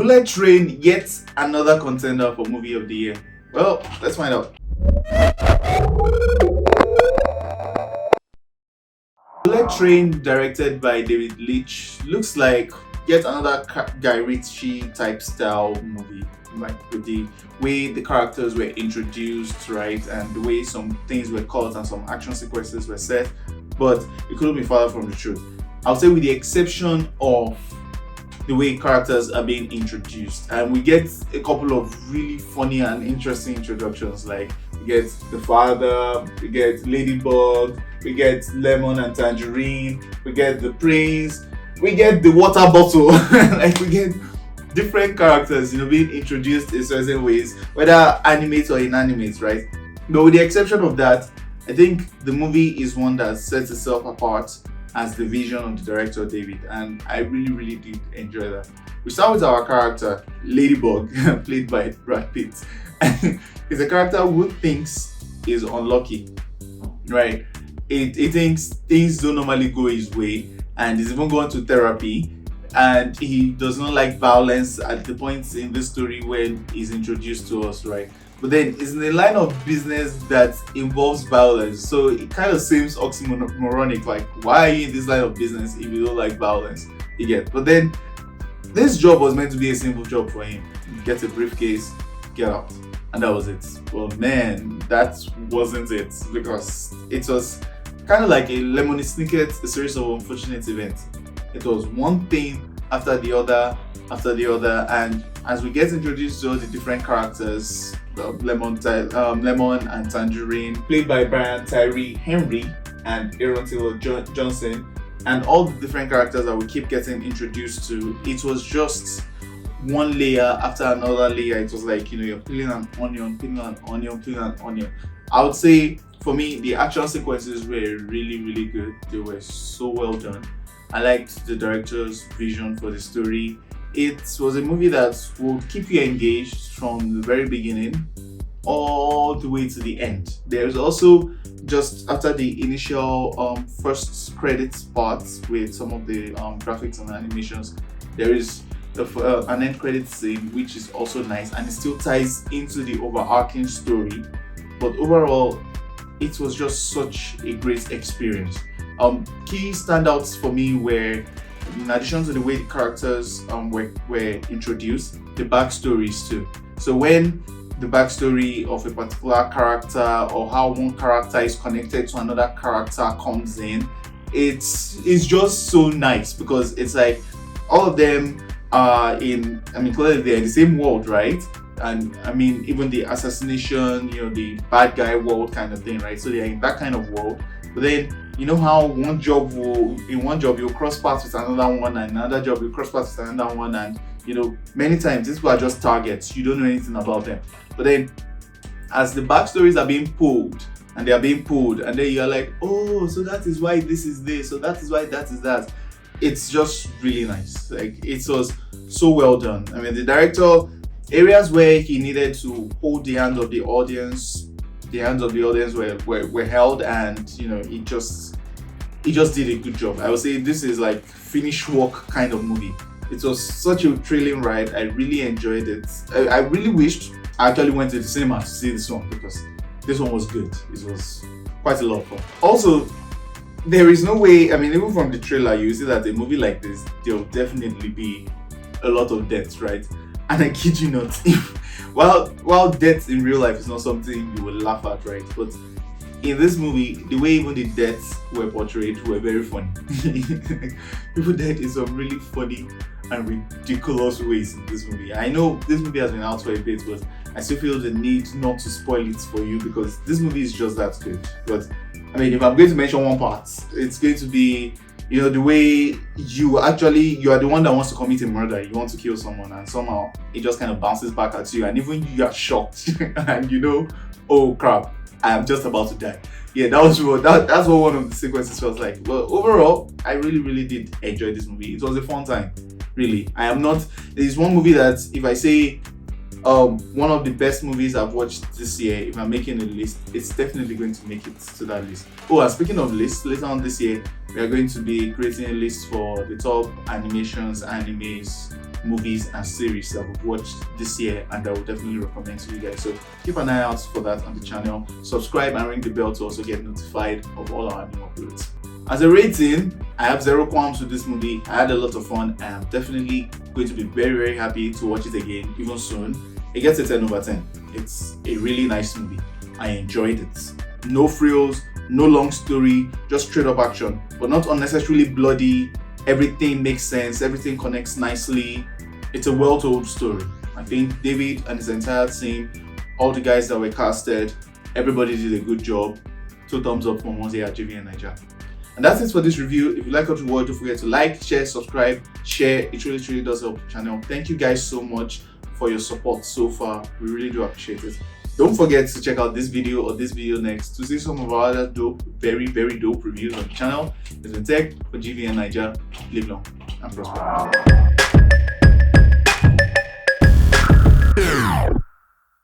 Bullet Train yet another contender for movie of the year? Well, let's find out. Bullet Train, directed by David Leitch, looks like yet another Guy Ritchie type style movie, like with the way the characters were introduced, right, and the way some things were cut and some action sequences were set. But it couldn't be farther from the truth. I'll say, with the exception of the way characters are being introduced, and we get a couple of really funny and interesting introductions. Like, we get the father, we get Ladybug, we get Lemon and Tangerine, we get the prince, we get the water bottle. Like, we get different characters, being introduced in certain ways, whether animate or inanimate, right? But with the exception of that, I think the movie is one that sets itself apart as the vision of the director David, and I really did enjoy that. We start with our character Ladybug, played by Brad Pitt. He's a character who thinks is unlucky, right? He thinks things don't normally go his way, and he's even gone to therapy, and he does not like violence at the point in this story when he's introduced to us, right? But then it's in a line of business that involves violence, so it kind of seems oxymoronic. Like, why are you in this line of business if you don't like violence? You get. But then this job was meant to be a simple job for him. Get a briefcase, get out, and that was it. Well, man, that wasn't it, because it was kind of like a lemon snicket, a series of unfortunate events. It was one thing after the other, and as we get introduced to all the different characters, Lemon and Tangerine, played by Brian Tyree Henry and Aaron Taylor Johnson, and all the different characters that we keep getting introduced to, it was just one layer after another layer. It was like, you're peeling an onion, peeling an onion, peeling an onion. I would say, for me, the action sequences were really good. They were so well done. I liked the director's vision for the story. It was a movie that would keep you engaged from the very beginning all the way to the end. There's also, just after the initial first credits part with some of the graphics and animations, there is an end credit scene, which is also nice, and it still ties into the overarching story. But overall, it was just such a great experience. Key standouts for me were, in addition to the way the characters were introduced, the backstories too. So when the backstory of a particular character, or how one character is connected to another character, comes in, it's just so nice, because it's like all of them are clearly they're in the same world, right? And even the assassination, the bad guy world kind of thing, right? So they're in that kind of world. But then, how in one job you'll cross paths with another one, and another job you'll cross paths with another one, and many times these people are just targets. You don't know anything about them. But then, as the backstories are being pulled, and then you're like, oh, so that is why this is this, so that is why that is that. It's just really nice. Like, it was so well done. The director, areas where he needed to hold the hand of the audience were held, and he just did a good job. I would say this is like finished work kind of movie. It was such a thrilling ride. I really enjoyed it. I really wished I actually went to the cinema to see this one, because this one was good. It was quite a lot of fun. Also, there is no way, even from the trailer, you see that a movie like this, there'll definitely be a lot of deaths, right? And I kid you not, while death in real life is not something you will laugh at, right? But in this movie, the way even the deaths were portrayed were very funny. People died in some really funny and ridiculous ways in this movie. I know this movie has been out for a bit, but I still feel the need not to spoil it for you, because this movie is just that good. But if I'm going to mention one part, it's going to be, the way you are the one that wants to commit a murder. You want to kill someone, and somehow it just kind of bounces back at you, and even you are shocked, and oh crap, I am just about to die. Yeah, that's what one of the sequences felt like. Well, overall, I really did enjoy this movie. It was a fun time, really. It's one movie that if I say One of the best movies I've watched this year. If I'm making a list, it's definitely going to make it to that list. Oh, and speaking of lists, later on this year we are going to be creating a list for the top animations, animes, movies and series that we've watched this year and I will definitely recommend to you guys. So keep an eye out for that on the channel. Subscribe and ring the bell to also get notified of all our new uploads. As a rating, I have zero qualms with this movie. I had a lot of fun and I'm definitely going to be very happy to watch it again even soon. It gets a 10 over 10. It's a really nice movie. I enjoyed it. No frills, no long story, just straight up action, but not unnecessarily bloody. Everything makes sense, everything connects nicely. It's a well-told story. I think David and his entire team, all the guys that were casted, everybody did a good job. 2 thumbs up from us here at GVNNaija. And that's it for this review. If you like what you watch, don't forget to like, share, subscribe, share. It really does help the channel. Thank you guys so much for your support so far. We really do appreciate it. Don't forget to check out this video or this video next to see some of our other dope, very dope reviews on the channel. It's been Tech for GVNNaija. Live long and prosper.